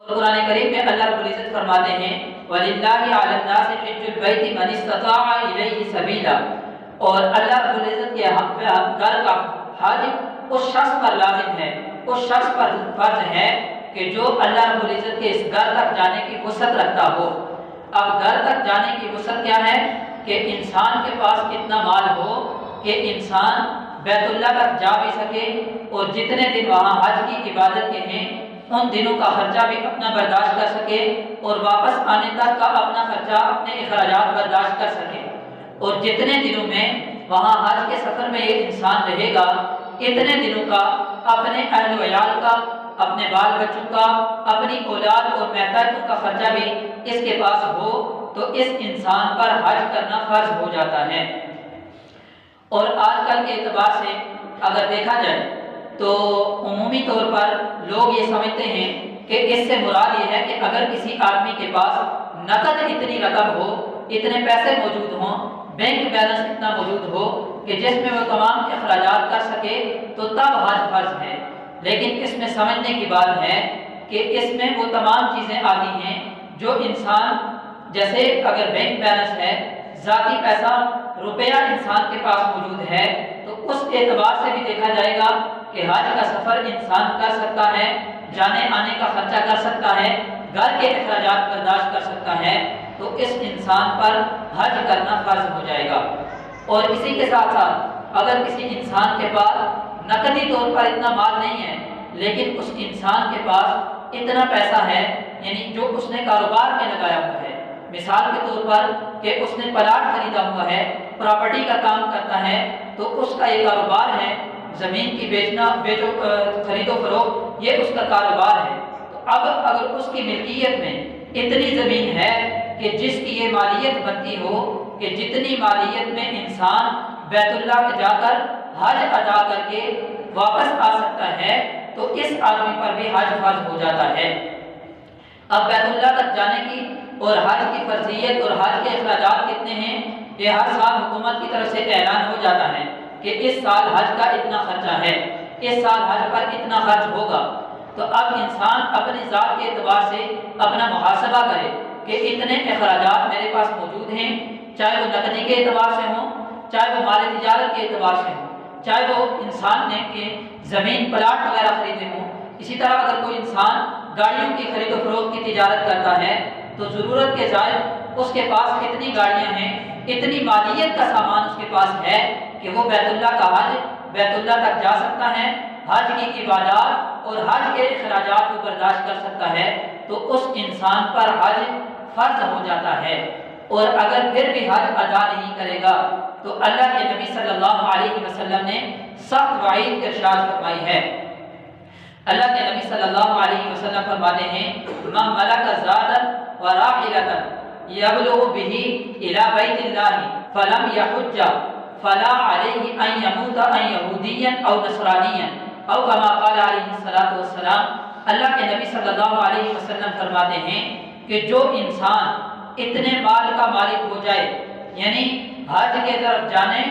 قرآن کریم میں اللہ رب العزت فرماتے ہیں وَلِلَّهِ عَلَى النَّاسِ حِجُّ الْبَيْتِ مَنِ اسْتَطَاعَ إِلَيْهِ سَبِيلًا، اور اللہ رب العزت کے گھر کا حج اس شخص پر لازم ہے، اس شخص پر فرض ہے کہ جو اللہ رب العزت کے اس گھر تک جانے کی وسعت رکھتا ہو۔ اب گھر تک جانے کی وسعت کیا ہے کہ انسان کے پاس اتنا مال ہو کہ انسان بیت اللہ تک جا بھی سکے اور جتنے دن وہاں حج کی عبادت کے ہیں ان دنوں کا خرچہ بھی اپنا برداشت کر سکے اور واپس آنے تک کا اپنا خرچہ، اپنے اخراجات برداشت کر سکے، اور جتنے دنوں میں وہاں حج کے سفر میں یہ انسان رہے گا اتنے دنوں کا اپنے اہل و عیال کا، اپنے بال بچوں کا، اپنی اولاد اور محتاجوں کا خرچہ بھی اس کے پاس ہو تو اس انسان پر حج کرنا فرض ہو جاتا ہے۔ اور آج کل کے اعتبار سے اگر دیکھا جائے تو عمومی طور پر لوگ یہ سمجھتے ہیں کہ اس سے مراد یہ ہے کہ اگر کسی آدمی کے پاس نقد اتنی رقم ہو، اتنے پیسے موجود ہوں، بینک بیلنس اتنا موجود ہو کہ جس میں وہ تمام اخراجات کر سکے تو تب حج فرض ہے۔ لیکن اس میں سمجھنے کی بات ہے کہ اس میں وہ تمام چیزیں آتی ہیں جو انسان، جیسے اگر بینک بیلنس ہے، ذاتی پیسہ روپیہ انسان کے پاس موجود ہے تو اس اعتبار سے بھی دیکھا جائے گا کہ حج کا سفر انسان کر سکتا ہے، جانے آنے کا خرچہ کر سکتا ہے، گھر کے اخراجات برداشت کر سکتا ہے، تو اس انسان پر حج کرنا فرض ہو جائے گا۔ اور اسی کے ساتھ ساتھ اگر کسی انسان کے پاس نقدی طور پر اتنا مال نہیں ہے لیکن اس انسان کے پاس اتنا پیسہ ہے، یعنی جو اس نے کاروبار میں لگایا ہوا ہے، مثال کے طور پر کہ اس نے پلاٹ خریدا ہوا ہے، پراپرٹی کا کام کرتا ہے، تو اس کا یہ کاروبار ہے، زمین کی خرید و فروخت یہ اس کا کاروبار ہے۔ تو اب اگر اس کی ملکیت میں اتنی زمین ہے کہ جس کی یہ مالیت بنتی ہو کہ جتنی مالیت میں انسان بیت اللہ میں جا کر حج ادا کر کے واپس آ سکتا ہے تو اس آدمی پر بھی حج فرض ہو جاتا ہے۔ اب بیت اللہ تک جانے کی اور حج کی فرضیت اور حج کے اخراجات کتنے ہیں، یہ ہر سال حکومت کی طرف سے اعلان ہو جاتا ہے کہ اس سال حج کا اتنا خرچہ ہے، اس سال حج پر اتنا خرچ ہوگا۔ تو اب انسان اپنی ذات کے اعتبار سے اپنا محاسبہ کرے کہ اتنے اخراجات میرے پاس موجود ہیں، چاہے وہ نقدی کے اعتبار سے ہوں، چاہے وہ مال تجارت کے اعتبار سے ہوں، چاہے وہ انسان نے کہ زمین پلاٹ وغیرہ خریدے ہوں۔ اسی طرح اگر کوئی انسان گاڑیوں کی خرید و فروخت کی تجارت کرتا ہے تو ضرورت کے ظاہر اس کے پاس کتنی گاڑیاں ہیں، اتنی مالیت کا سامان اس کے پاس ہے کہ وہ بیت اللہ کا حج بیت اللہ تک جا سکتا ہے، حج کی عبادات اور حج کے اخراجات کو برداشت کر سکتا ہے، تو اس انسان پر حج فرض ہو جاتا ہے۔ اور اگر پھر بھی حج ادا نہیں کرے گا تو اللہ کے نبی صلی اللہ علیہ وسلم نے سخت وعید ارشاد فرمائی ہے۔ اللہ کے نبی صلی اللہ علیہ وسلم فرماتے ہیں من ملک زادا وراحلۃ یبلغ بہ الی بیت اللہ فلم یحج فلا علیہ ان یموت ان یہودیا او نصرانیا او کما قال علیہ الصلوۃ والسلام۔ اللہ کے نبی صلی اللہ علیہ وسلم فرماتے ہیں کہ جو انسان اتنے مال کا مالک ہو جائے، یعنی حج کے طرف جانے،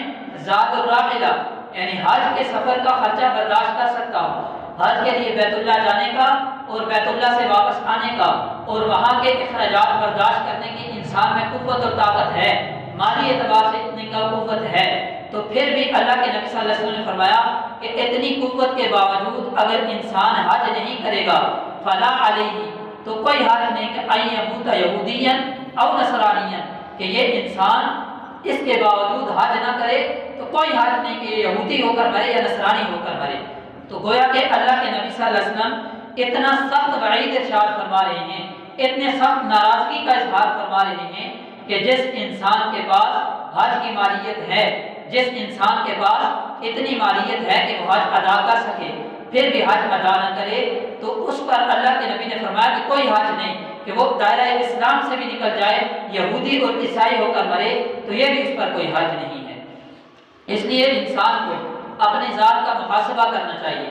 زاد الراحلہ یعنی حج کے سفر کا خرچہ برداشت کر سکتا ہو، حج کے لیے بیت اللہ جانے کا اور بیت اللہ سے واپس آنے کا اور وہاں کے اخراجات برداشت کرنے کی انسان میں قوت اور طاقت ہے، مالی اعتبار سے اتنی کا قوت ہے، تو پھر بھی اللہ کے نبی صلی اللہ علیہ وسلم نے فرمایا کہ اتنی قوت کے باوجود اگر انسان حج نہیں کرے گا فلا علیہ، تو کوئی حج نہیں کہ ان یموت یہودیا او نصرانیا، کہ یہ انسان اس کے باوجود حج نہ کرے تو کوئی حج نہیں کہ یہ یہودی ہو کر مرے یا نصرانی ہو کر مرے۔ تو گویا کہ اللہ کے نبی صلی اللہ علیہ وسلم اتنا سخت وعید ارشاد فرما رہے ہیں، اتنے سخت ناراضگی کا اظہار فرما رہے ہیں کہ جس انسان کے پاس حج کی مالیت ہے، جس انسان کے پاس اتنی مالیت ہے کہ وہ حج ادا کر سکے پھر بھی حج ادا نہ کرے تو اس پر اللہ کے نبی نے فرمایا کہ کوئی حج نہیں، کہ وہ دائرہ اسلام سے بھی نکل جائے، یہودی اور عیسائی ہو کر مرے تو یہ بھی اس پر کوئی حج نہیں ہے۔ اس لیے انسان کو اپنی ذات کا محاسبہ کرنا چاہیے۔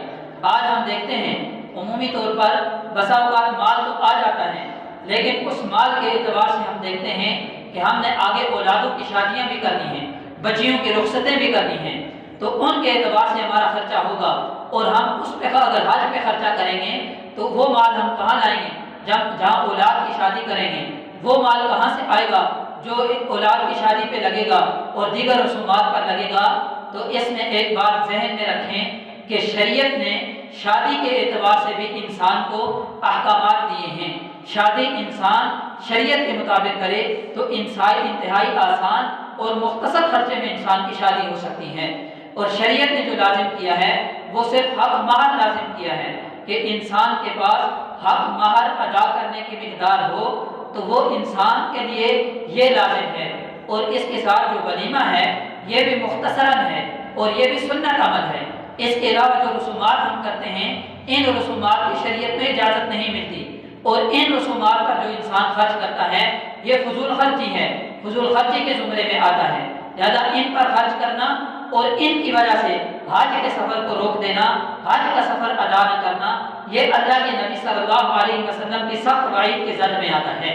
آج ہم دیکھتے ہیں عمومی طور پر بسا اوقات مال تو آ جاتا ہے لیکن اس مال کے اعتبار سے ہم دیکھتے ہیں کہ ہم نے آگے اولادوں کی شادیاں بھی کرنی ہیں، بچیوں کی رخصتیں بھی کرنی ہیں، تو ان کے اعتبار سے ہمارا خرچہ ہوگا اور ہم اس پہ اگر حج پہ خرچہ کریں گے تو وہ مال ہم کہاں لائیں گے؟ جہاں اولاد کی شادی کریں گے، وہ مال کہاں سے آئے گا جو اولاد کی شادی پہ لگے گا اور دیگر رسومات پر لگے گا؟ تو اس میں ایک بات ذہن میں رکھیں کہ شریعت نے شادی کے اعتبار سے بھی انسان کو احکامات دیے ہیں۔ شادی انسان شریعت کے مطابق کرے تو انتہائی آسان اور مختصر خرچے میں انسان کی شادی ہو سکتی ہے۔ اور شریعت نے جو لازم کیا ہے وہ صرف حق مہر لازم کیا ہے کہ انسان کے پاس حق مہر ادا کرنے کی مقدار ہو تو وہ انسان کے لیے یہ لازم ہے۔ اور اس کے ساتھ جو ولیمہ ہے یہ بھی مختصراً ہے اور یہ بھی سنت عمل ہے۔ اس کے علاوہ جو رسومات ہم کرتے ہیں ان رسومات کی شریعت میں اجازت نہیں ملتی، اور ان رسومات پر جو انسان خرچ کرتا ہے یہ فضول خرچی ہے، فضول خرچی کے زمرے میں آتا ہے۔ لہذا ان پر خرچ کرنا اور ان کی وجہ سے حج کے سفر کو روک دینا، حج کا سفر ادا نہ کرنا، یہ اللہ کے نبی صلی اللہ علیہ وسلم کی سخت وعید کے زد میں آتا ہے۔